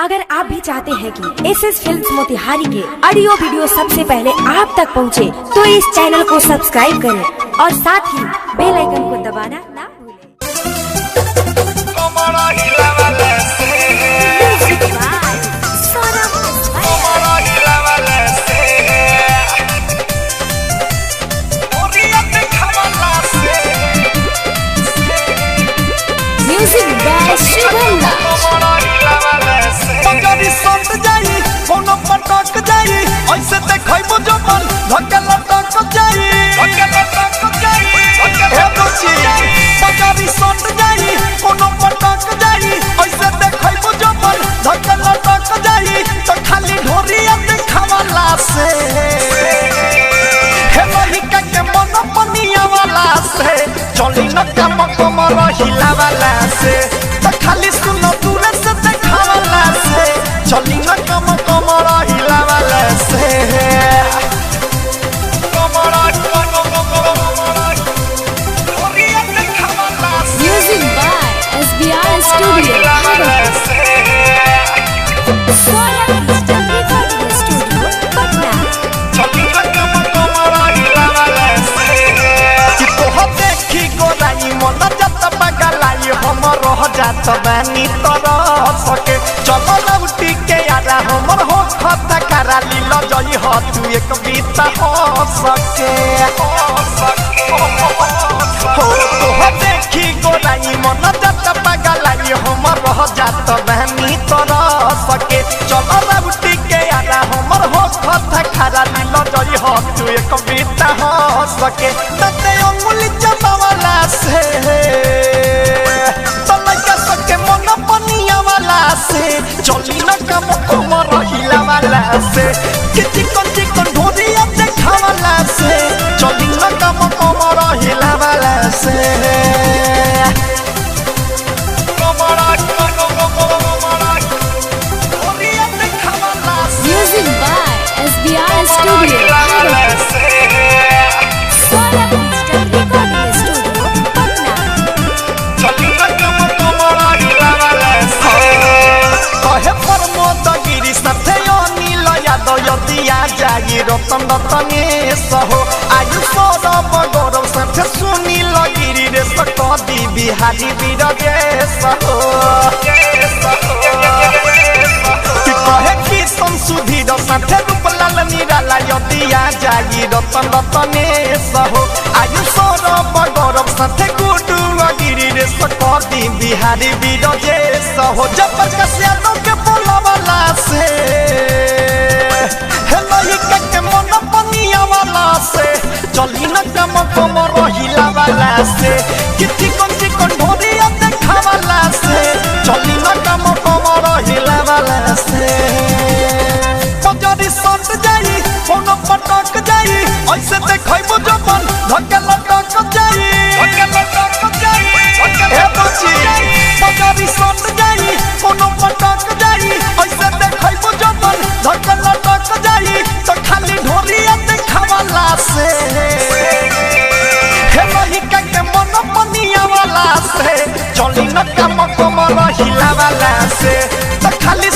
अगर आप भी चाहते हैं कि एसएस फिल्म्स मोतिहारी के ऑडियो वीडियो सबसे पहले आप तक पहुंचे, तो इस चैनल को सब्सक्राइब करें और साथ ही बेल आइकन को दबाना ना भूलें। म्यूजिक बाय शुभम पंजाबी संत जाई कोनो पटक जाई ऐसे देखैबो जो मन धक्का लटक जाई हे दोची पंजाबी संत जाई कोनो पटक जाई ऐसे देखैबो जो मन धक्का लटक जाई तो खाली ढोरिया देखावाला से हे लहिका के मन पनिया वाला से चली न काम कमर हिलावाला से तो खाली सुनो दूर से देखावाला से चली न काम कमर हिलावाला से म्यूजिक बाय एसबीआर स्टूडियो जात बानी तरह सके चलो लौटी के आरा हमर हो खता करा लीला जई हो तू एक बीता हो सके हो तो देखी गोराई मन जात पगलाई हमर हो जात बानी तरह सके चलो लौटी के आरा हमर हो खता करा लीला जई हो तू एक बीता हो सके तते अंगुली जमावाला से चली न काम कमर हिलावाला से चिकन ढोरिया देखावाला से चली न काम कमर हिलावाला से म्यूजिक बाय एसबीआर स्टूडियो रतन रतने सहो आयु सौरभ गौरव साथे सुनी लगिरी रे सकदी बिहारी बीरगे सहो कि कहे कि संसुधी साथे रूपलाल निराला यदिया जाई रतन रतने सहो आयु सौरभ गौरव साथे गुडू लगिरी रे सकदी बिहारी बीरगे सहो जबरदस्त यादों के बोलावाला से चली न काम कमर हिलावाला से चिकन ढोरिया देखावाला से चली न काम कमर हिलावाला से पंजाबी संत जाई कोनो पटक जाई ऐसे देखैबो जो मन धक्का लटक जाई हे दोची पंजाबी संत जाई कोनो पटक जाई ऐसे देखैबो जो मन धक्का लटक जाई तो खाली ढोरिया देखावाला से चली न काम कमर हिलावाला से तो खाली